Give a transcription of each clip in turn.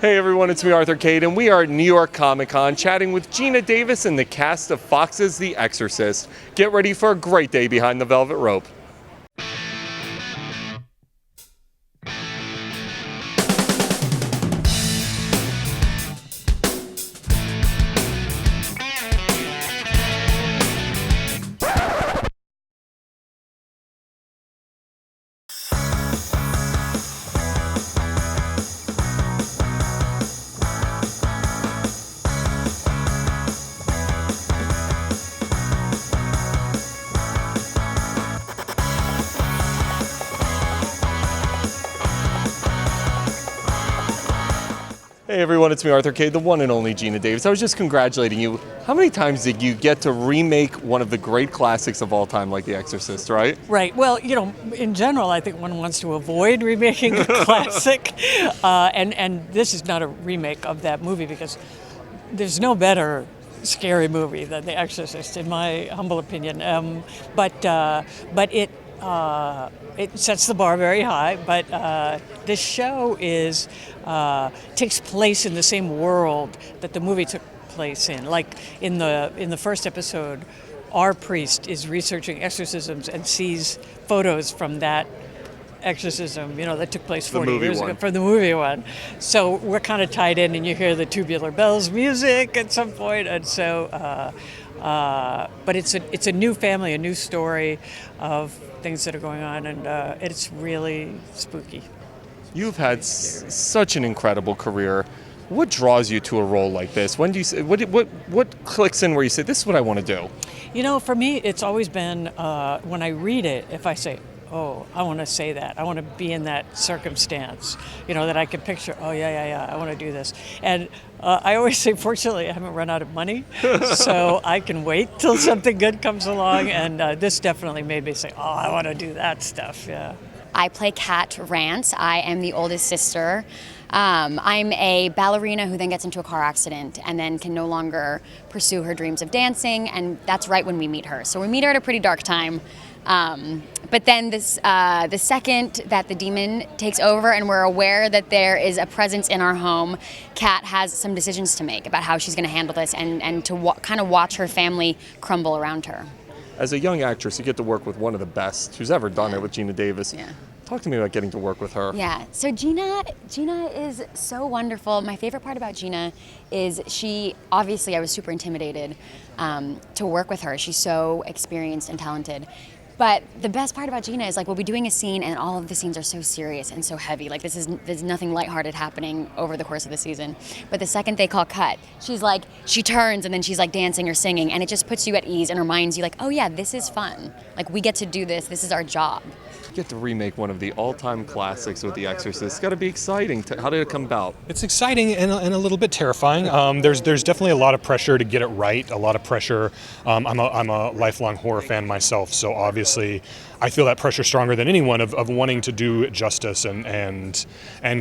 Hey everyone, it's me, Arthur Kade, and we are at New York Comic Con chatting with Geena Davis and the cast of Fox's The Exorcist. Get ready for a great day behind the velvet rope. Hey everyone, it's me, Arthur Kade, the one and only Geena Davis. I was just congratulating you. How many times did you get to remake one of the great classics of all time, like The Exorcist, right? Right. Well, in general, I think one wants to avoid remaking a classic. And this is not a remake of that movie because there's no better scary movie than The Exorcist, in my humble opinion. But it sets the bar very high. But this show takes place in the same world that the movie took place in. Like in the first episode, our priest is researching exorcisms and sees photos from that exorcism, that took place 40 years ago, from the movie one. So we're kind of tied in, and you hear the Tubular Bells music at some point, and so. But it's a new family, a new story of things that are going on, and it's really spooky. You've had such an incredible career. What draws you to a role like this? When do you say, what clicks in where you say, this is what I want to do? For me, it's always been when I read it, if I say, oh, I want to say that. I want to be in that circumstance, that I can picture, oh, yeah, I want to do this. And I always say, fortunately, I haven't run out of money, so I can wait till something good comes along. And this definitely made me say, oh, I want to do that stuff, yeah. I play Kat Rance. I am the oldest sister. I'm a ballerina who then gets into a car accident and then can no longer pursue her dreams of dancing, and that's right when we meet her. So we meet her at a pretty dark time. But then the second that the demon takes over and we're aware that there is a presence in our home, Kat has some decisions to make about how she's going to handle this and to kind of watch her family crumble around her. As a young actress, you get to work with one of the best who's ever done it with Geena Davis. Yeah. Talk to me about getting to work with her. Yeah, so Geena is so wonderful. My favorite part about Geena is obviously I was super intimidated to work with her. She's so experienced and talented. But the best part about Geena is we'll be doing a scene and all of the scenes are so serious and so heavy. There's nothing lighthearted happening over the course of the season. But the second they call cut, she turns and then she's dancing or singing, and it just puts you at ease and reminds you oh yeah, this is fun. We get to do this. This is our job. You get to remake one of the all-time classics with The Exorcist. It's got to be exciting. How did it come about? It's exciting and a little bit terrifying. There's definitely a lot of pressure to get it right. A lot of pressure. I'm a lifelong horror fan myself, so obviously I feel that pressure stronger than anyone of wanting to do justice and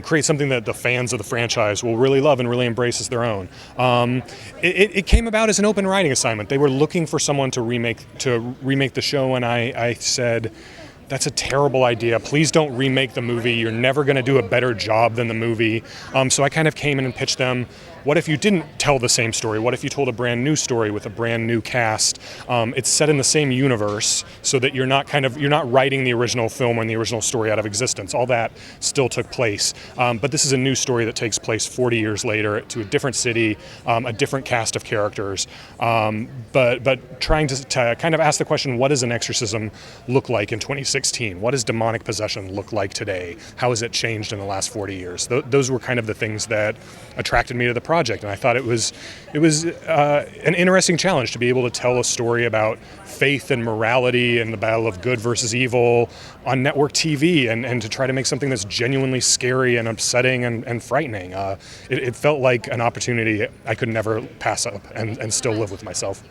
create something that the fans of the franchise will really love and really embrace as their own. It came about as an open writing assignment. They were looking for someone to remake the show, and I said, that's a terrible idea. Please don't remake the movie. You're never going to do a better job than the movie. So I kind of came in and pitched them, what if you didn't tell the same story? What if you told a brand new story with a brand new cast? It's set in the same universe so that you're not writing the original film and the original story out of existence. All that still took place. But this is a new story that takes place 40 years later to a different city, a different cast of characters. But trying to kind of ask the question, what does an exorcism look like in 2016? What does demonic possession look like today? How has it changed in the last 40 years? Those were kind of the things that attracted me to the project, and I thought it was an interesting challenge to be able to tell a story about faith and morality and the battle of good versus evil on network TV, and to try to make something that's genuinely scary and upsetting and frightening. It felt like an opportunity I could never pass up and still live with myself.